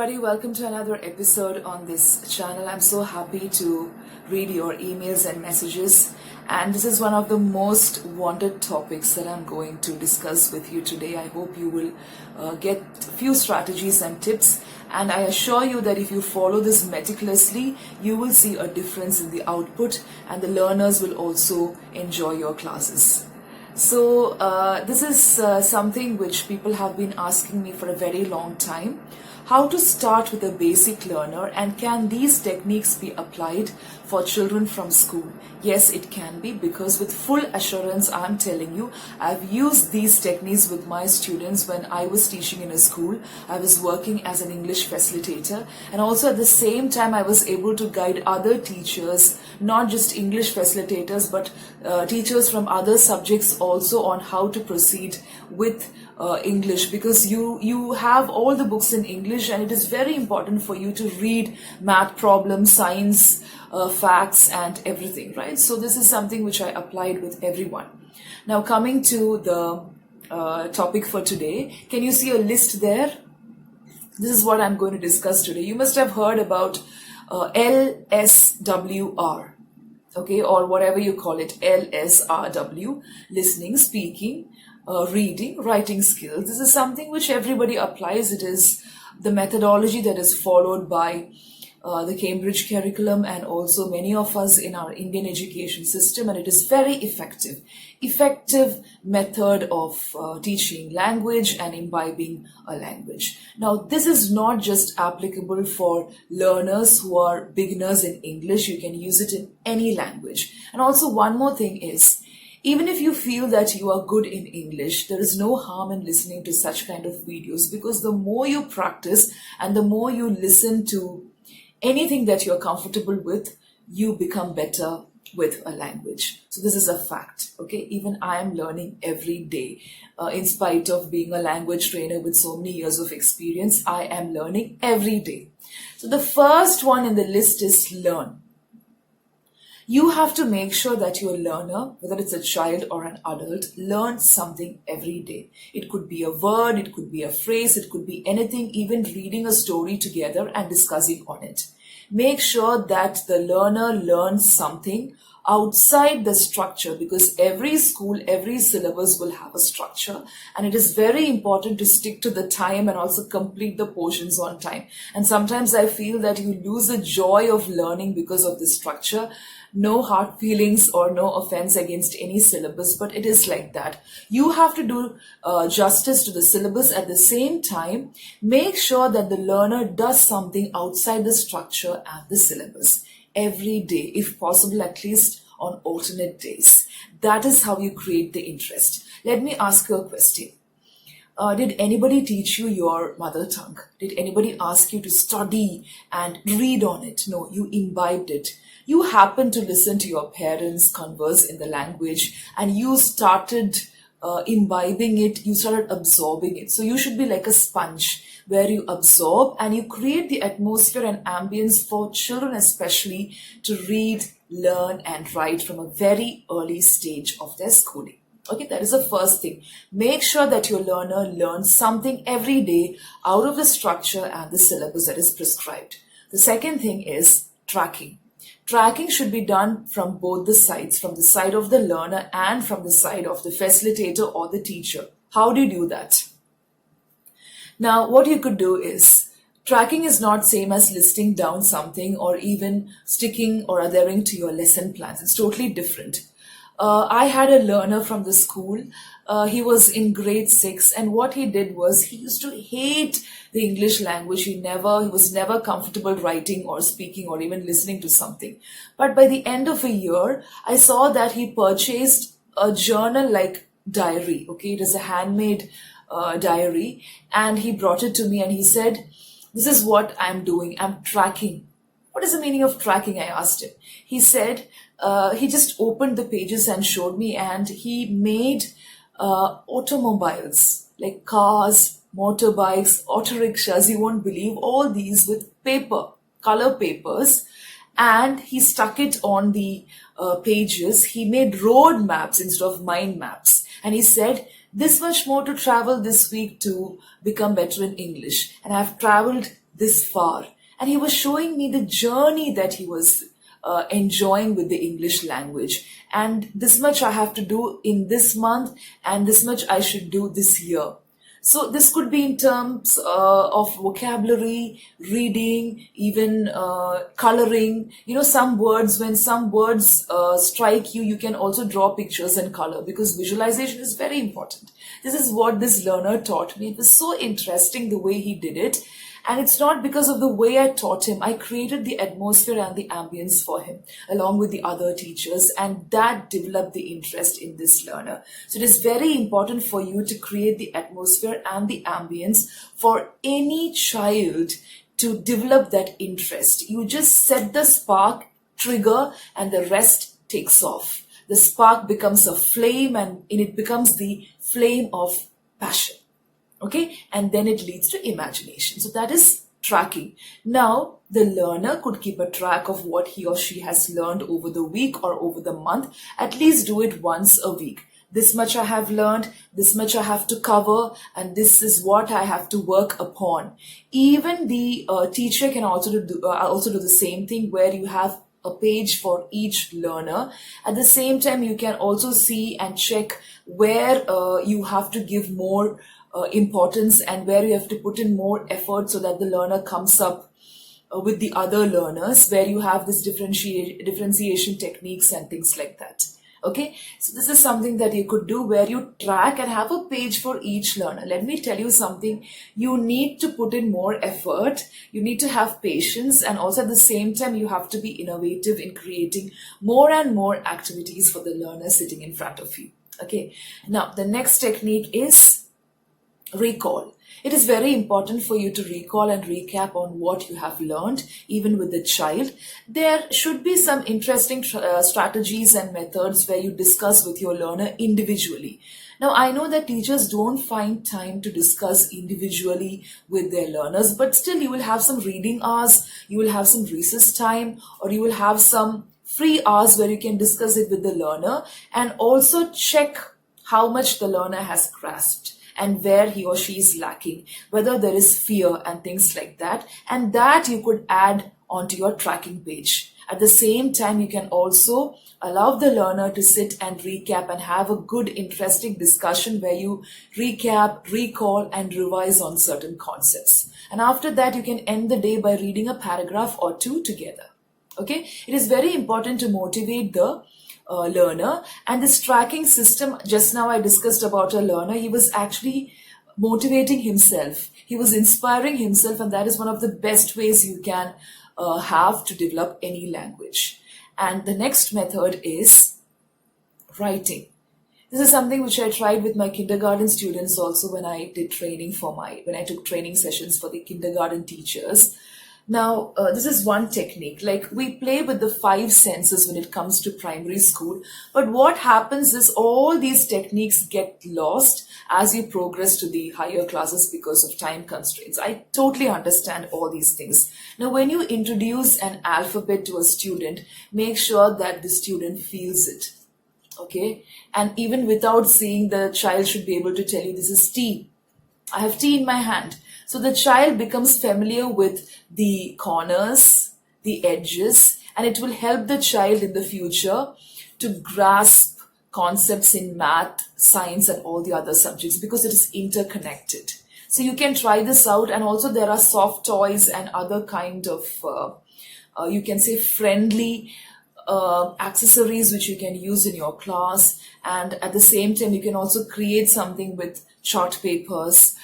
everybody, welcome to another episode on this channel. I'm so happy to read your emails and messages, and this is one of the most wanted topics that I'm going to discuss with you today. I hope you will get a few strategies and tips, and I assure you that if you follow this meticulously, you will see a difference in the output, and the learners will also enjoy your classes. So this is something which people have been asking me for a very long time. How to start with a basic learner, and can these techniques be applied for children from school? Yes, it can be, because with full assurance I'm telling you, I've used these techniques with my students when I was teaching in a school. I was working as an English facilitator, and also at the same time I was able to guide other teachers, not just English facilitators but teachers from other subjects also, on how to proceed with English, because you have all the books in English, and it is very important for you to read math problems, science facts and everything, right? So this is something which I applied with everyone. Now coming to the topic for today, can you see a list there? This is what I'm going to discuss today. You must have heard about LSWR, okay, or whatever you call it, LSRW, listening, speaking, reading, writing skills. This is something which everybody applies. It is the methodology that is followed by the Cambridge curriculum and also many of us in our Indian education system, and it is very effective method of teaching language and imbibing a language. Now this is not just applicable for learners who are beginners in English. You can use it in any language. And also one more thing is, even if you feel that you are good in English, there is no harm in listening to such kind of videos, because the more you practice and the more you listen to anything that you're comfortable with, you become better with a language. So this is a fact, okay? Even I am learning every day. In spite of being a language trainer with so many years of experience, I am learning every day. So the first one in the list is learn. You have to make sure that your learner, whether it's a child or an adult, learns something every day. It could be a word, it could be a phrase, it could be anything, even reading a story together and discussing on it. Make sure that the learner learns something outside the structure, because every school, every syllabus will have a structure, and it is very important to stick to the time and also complete the portions on time. And sometimes I feel that you lose the joy of learning because of the structure. No hard feelings or no offense against any syllabus, but it is like that. You have to do justice to the syllabus. At the same time, make sure that the learner does something outside the structure and the syllabus every day, if possible, at least on alternate days. That is how you create the interest. Let me ask you a question. Did anybody teach you your mother tongue? Did anybody ask you to study and read on it? No, you imbibed it. You happened to listen to your parents converse in the language, and you started imbibing it, you started absorbing it. So you should be like a sponge, where you absorb and you create the atmosphere and ambience for children especially to read, learn and write from a very early stage of their schooling. Okay, that is the first thing. Make sure that your learner learns something every day out of the structure and the syllabus that is prescribed. The second thing is tracking. Tracking should be done from both the sides, from the side of the learner and from the side of the facilitator or the teacher. How do you do that? Now, what you could do is, tracking is not same as listing down something or even sticking or adhering to your lesson plans. It's totally different. I had a learner from the school. He was in grade 6, and what he did was, he used to hate the English language. He was never comfortable writing or speaking or even listening to something. But by the end of a year, I saw that he purchased a journal like diary. Okay, it is a handmade diary, and he brought it to me and he said, "This is what I'm doing. I'm tracking." What is the meaning of tracking? I asked him. He said, he just opened the pages and showed me, and he made automobiles, like cars, motorbikes, auto rickshaws, you won't believe, all these with paper, color papers, and he stuck it on the pages. He made road maps instead of mind maps, and he said, this much more to travel this week to become better in English. And I've traveled this far. And he was showing me the journey that he was enjoying with the English language. And this much I have to do in this month, and this much I should do this year. So this could be in terms of vocabulary, reading, even coloring. You know, some words, when some words strike you, you can also draw pictures and color, because visualization is very important. This is what this learner taught me. It was so interesting the way he did it. And it's not because of the way I taught him. I created the atmosphere and the ambience for him along with the other teachers, and that developed the interest in this learner. So it is very important for you to create the atmosphere and the ambience for any child to develop that interest. You just set the spark, trigger, and the rest takes off. The spark becomes a flame, and it becomes the flame of passion. Okay, and then it leads to imagination. So that is tracking. Now, the learner could keep a track of what he or she has learned over the week or over the month. At least do it once a week. This much I have learned, this much I have to cover, and this is what I have to work upon. Even the teacher can also do the same thing, where you have a page for each learner. At the same time, you can also see and check where you have to give more importance and where you have to put in more effort, so that the learner comes up with the other learners, where you have this differentiation techniques and things like that. Okay, so this is something that you could do, where you track and have a page for each learner. Let me tell you something. You need to put in more effort. You need to have patience, and also at the same time, you have to be innovative in creating more and more activities for the learner sitting in front of you. Okay, now the next technique is recall. It is very important for you to recall and recap on what you have learned, even with the child. There should be some interesting strategies and methods where you discuss with your learner individually. Now, I know that teachers don't find time to discuss individually with their learners, but still you will have some reading hours, you will have some recess time, or you will have some free hours where you can discuss it with the learner and also check how much the learner has grasped and where he or she is lacking, whether there is fear and things like that. And that you could add onto your tracking page. At the same time, you can also allow the learner to sit and recap and have a good, interesting discussion where you recap, recall, and revise on certain concepts. And after that, you can end the day by reading a paragraph or two together. Okay, it is very important to motivate the learner. And this tracking system, just now I discussed about a learner, he was actually motivating himself. He was inspiring himself, and that is one of the best ways you can have to develop any language. And the next method is writing. This is something which I tried with my kindergarten students also when I did training when I took training sessions for the kindergarten teachers. Now, this is one technique. Like, we play with the 5 senses when it comes to primary school. But what happens is all these techniques get lost as you progress to the higher classes because of time constraints. I totally understand all these things. Now, when you introduce an alphabet to a student, make sure that the student feels it. Okay? And even without seeing, the child should be able to tell you, this is T. I have tea in my hand. So the child becomes familiar with the corners, the edges, and it will help the child in the future to grasp concepts in math, science, and all the other subjects, because it is interconnected. So you can try this out. And also there are soft toys and other kind of, you can say, friendly accessories which you can use in your class. And at the same time, you can also create something with chart papers,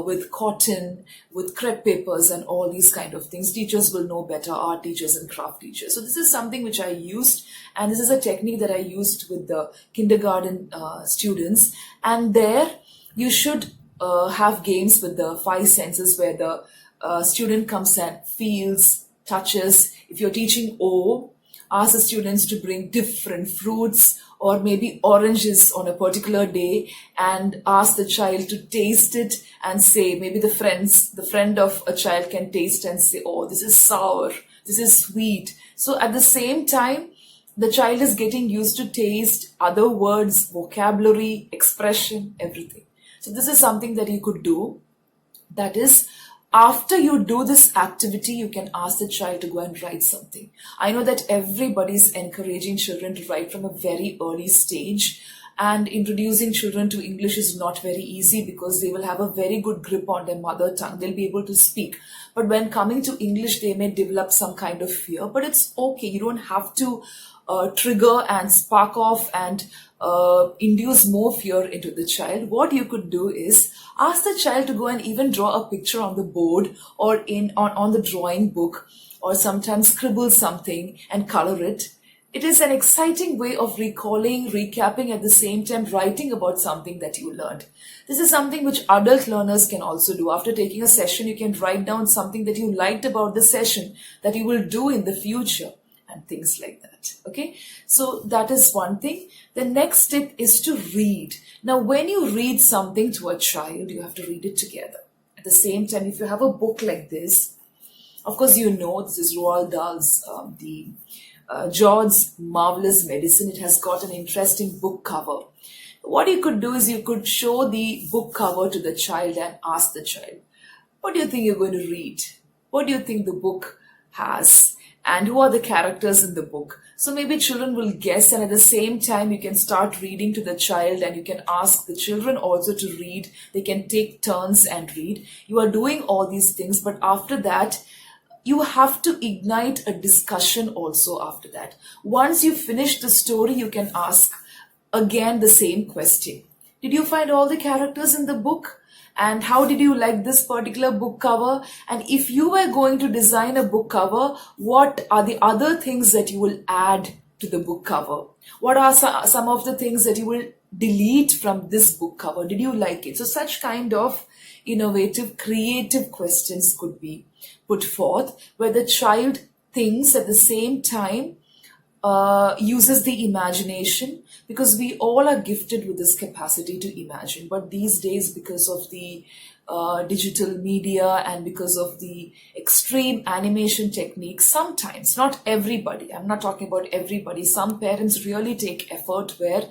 with cotton, with crepe papers, and all these kind of things. Teachers will know better, art teachers and craft teachers. So this is something which I used, and this is a technique that I used with the kindergarten students. And there you should have games with the 5 senses, where the student comes and feels, touches. If you're teaching O, ask the students to bring different fruits or maybe oranges on a particular day, and ask the child to taste it and say, maybe the friend of a child can taste and say, oh, this is sour, this is sweet. So at the same time, the child is getting used to taste, other words, vocabulary, expression, everything. So this is something that you could do. That is After you do this activity, you can ask the child to go and write something. I know that everybody's encouraging children to write from a very early stage, and introducing children to English is not very easy because they will have a very good grip on their mother tongue. They'll be able to speak. But when coming to English, they may develop some kind of fear. But it's okay. You don't have to trigger and spark off and induce more fear into the child. What you could do is ask the child to go and even draw a picture on the board or on the drawing book, or sometimes scribble something and color it. It is an exciting way of recalling, recapping, at the same time writing about something that you learned. This is something which adult learners can also do. After taking a session, you can write down something that you liked about the session that you will do in the future and things like that. Okay, so that is one thing. The next tip is to read. Now, when you read something to a child, you have to read it together. At the same time, if you have a book like this, of course, you know this is Roald Dahl's George's Marvelous Medicine. It has got an interesting book cover. What you could do is you could show the book cover to the child and ask the child, what do you think you're going to read? What do you think the book has? And who are the characters in the book? So maybe children will guess, and at the same time you can start reading to the child, and you can ask the children also to read. They can take turns and read. You are doing all these things, but after that, you have to ignite a discussion also after that. Once you finish the story, you can ask again the same question. Did you find all the characters in the book? And how did you like this particular book cover? And if you were going to design a book cover, what are the other things that you will add to the book cover? What are some of the things that you will delete from this book cover? Did you like it? So such kind of innovative, creative questions could be put forth, where the child thinks at the same time, uses the imagination, because we all are gifted with this capacity to imagine. But these days, because of the digital media and because of the extreme animation techniques, sometimes, not everybody, I'm not talking about everybody, some parents really take effort where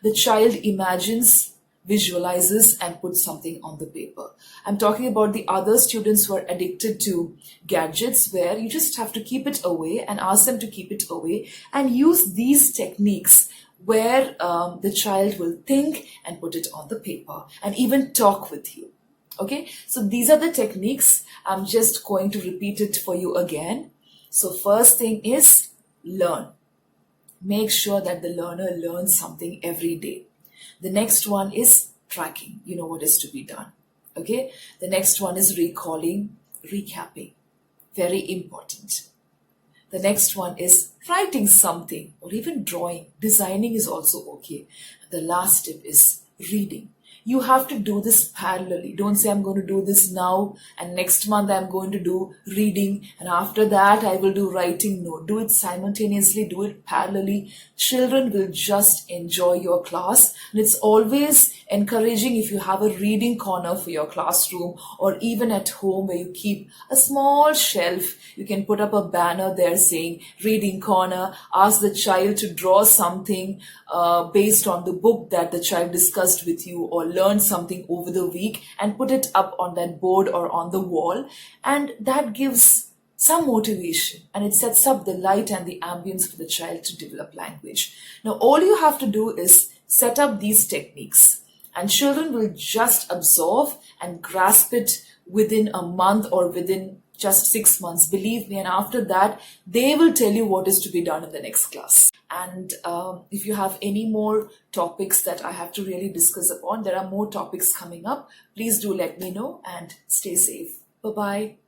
the child imagines, visualizes, and puts something on the paper. I'm talking about the other students who are addicted to gadgets, where you just have to keep it away and ask them to keep it away, and use these techniques where the child will think and put it on the paper and even talk with you. Okay, so these are the techniques. I'm just going to repeat it for you again. So first thing is learn. Make sure that the learner learns something every day. The next one is tracking. You know what is to be done. Okay. The next one is recalling, recapping. Very important. The next one is writing something or even drawing. Designing is also okay. The last tip is reading. You have to do this parallelly. Don't say I'm going to do this now and next month I'm going to do reading and after that I will do writing. No, do it simultaneously, do it parallelly. Children will just enjoy your class, and it's always encouraging if you have a reading corner for your classroom, or even at home where you keep a small shelf. You can put up a banner there saying reading corner. Ask the child to draw something based on the book that the child discussed with you or learned something over the week, and put it up on that board or on the wall, and that gives some motivation, and it sets up the light and the ambience for the child to develop language. Now, all you have to do is set up these techniques, and children will just absorb and grasp it within a month or within just 6 months. Believe me, and after that, they will tell you what is to be done in the next class. And if you have any more topics that I have to really discuss upon, there are more topics coming up. Please do let me know and stay safe. Bye-bye.